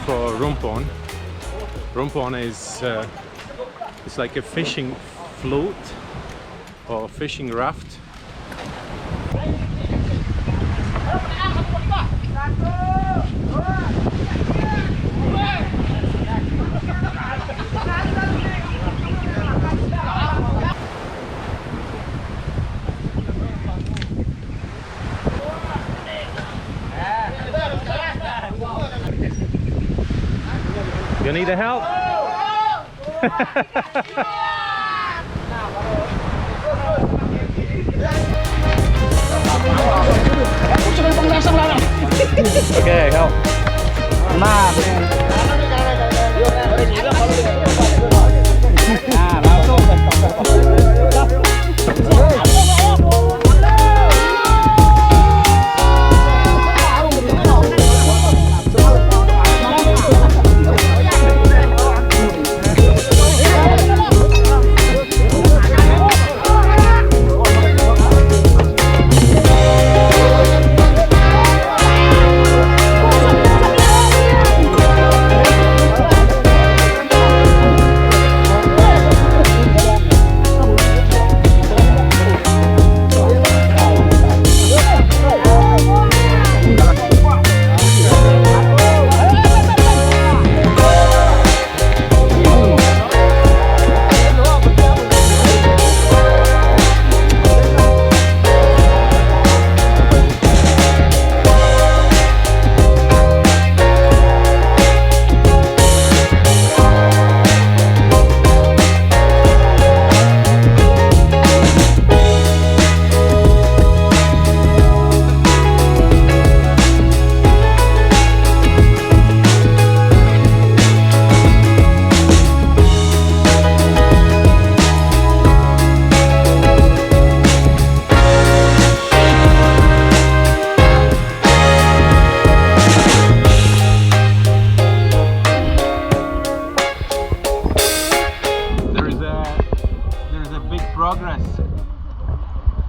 For rumpon. Rumpon is it's like a fishing float or fishing raft. You need a help? Okay, help.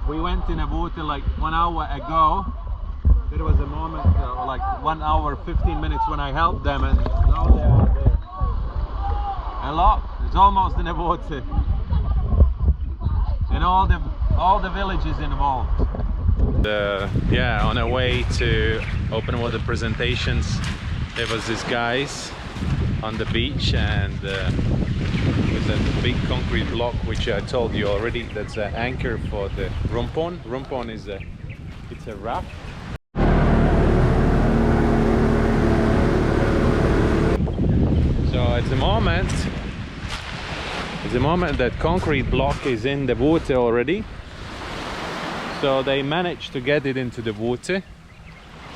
We went in a boat like 1 hour ago. There was a moment, like 1 hour 15 minutes when I helped them, and now they are there. A lot. It's almost in a boat, and all the villages involved. Yeah, on our way to open water presentations, there was these guys on the beach, and with a big concrete block, which I told you already, that's an anchor for the rumpon. Rumpon is it's a raft. So at the moment that concrete block is in the water already. So they managed to get it into the water.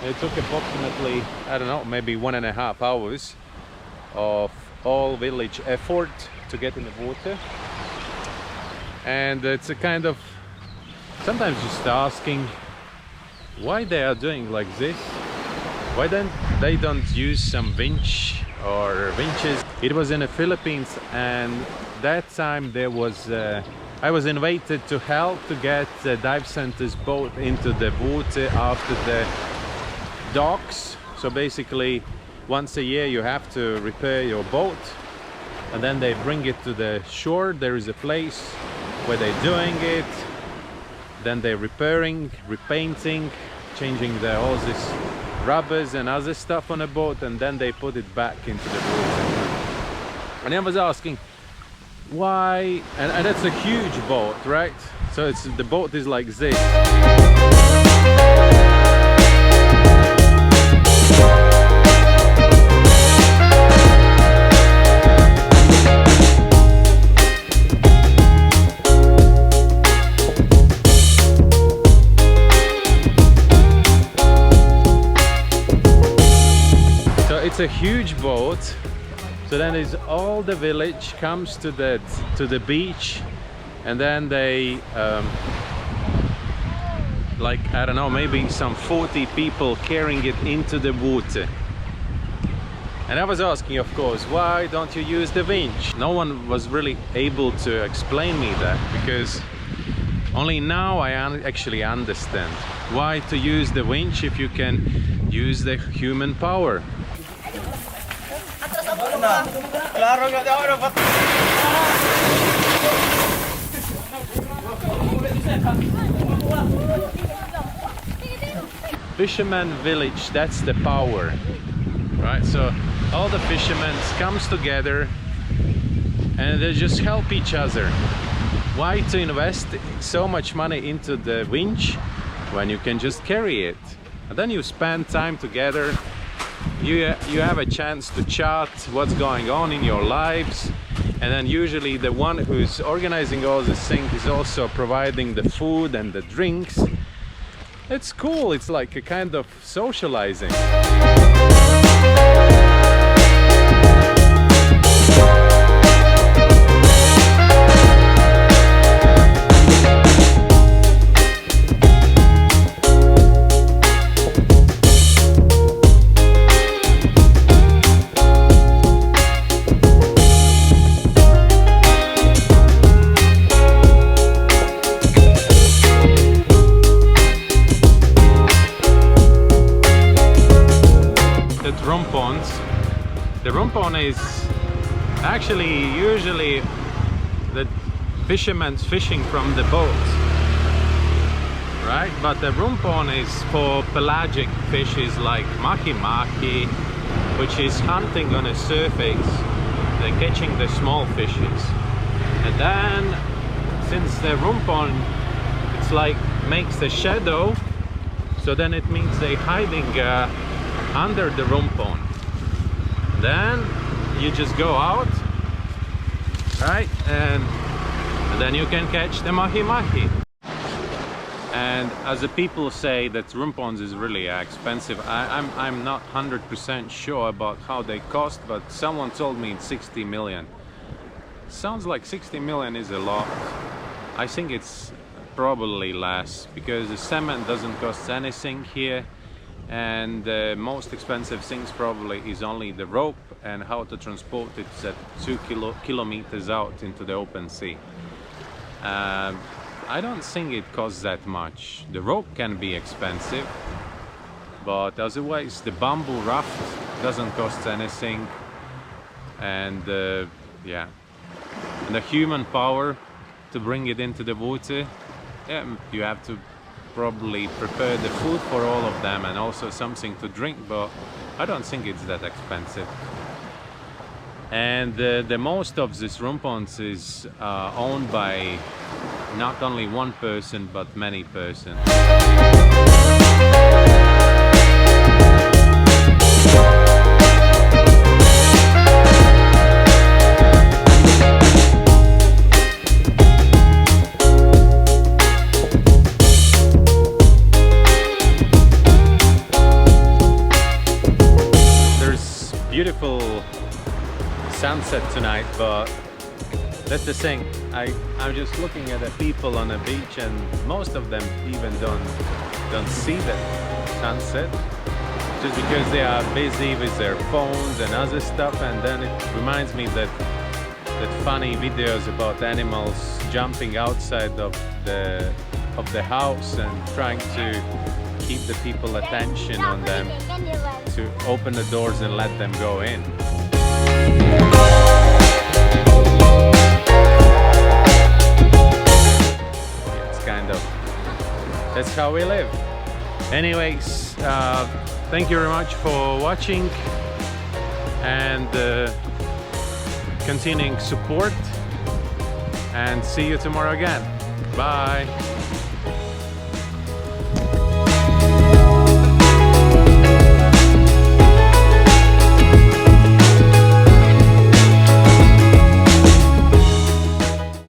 It took approximately, I don't know, maybe 1.5 hours of all village effort to get in the water. And it's a kind of, sometimes just asking why they are doing like this. Why they don't use some winch or winches. It was in the Philippines, and that time there was I was invited to help to get the dive center's boat into the water after the docks. So basically once a year you have to repair your boat, and then they bring it to the shore. There is a place where they're doing it, then they're repairing, repainting, changing all these rubbers and other stuff on a boat, and then they put it back into the water. And I was asking why, and it's a huge boat, right? So the boat is like this. it's a huge boat. So then is all the village comes to the beach, and then they like, I don't know, maybe some 40 people carrying it into the water. And I was asking, of course, why don't you use the winch? No one was really able to explain me that, because only now I actually understand why to use the winch if you can use the human power. Fisherman village, that's the power, right? So all the fishermen comes together and they just help each other. Why to invest so much money into the winch when you can just carry it? And then you spend time together, you have a chance to chat what's going on in your lives, and then usually the one who's organizing all this thing is also providing the food and the drinks. It's cool, it's like a kind of socializing. The rumpon is actually usually the fishermen's fishing from the boat, right? But the rumpon is for pelagic fishes like mahi-mahi, which is hunting on a surface. They're catching the small fishes. And then, since the rumpon, it's like makes a shadow, so then it means they're hiding under the rumpon. Then you just go out, right, and then you can catch the mahi-mahi. And as the people say that rumpons is really expensive, I'm not 100% sure about how they cost, but someone told me it's 60 million. Sounds like 60 million is a lot. I think it's probably less, because the cement doesn't cost anything here, and the most expensive things probably is only the rope and how to transport it at 2 kilometers out into the open sea. I don't think it costs that much. The rope can be expensive, but otherwise the bamboo raft doesn't cost anything. And yeah, and the human power to bring it into the water, yeah, you have to probably prepare the food for all of them and also something to drink, but I don't think it's that expensive. And the most of these rumpons is owned by not only one person but many persons. Beautiful sunset tonight, but that's the thing. I'm just looking at the people on the beach, and most of them even don't see the sunset, just because they are busy with their phones and other stuff. And then it reminds me that funny videos about animals jumping outside of the house and trying to keep the people attention on them, to open the doors and let them go in. It's kind of, that's how we live. Anyways, thank you very much for watching and continuing support, and see you tomorrow again. Bye.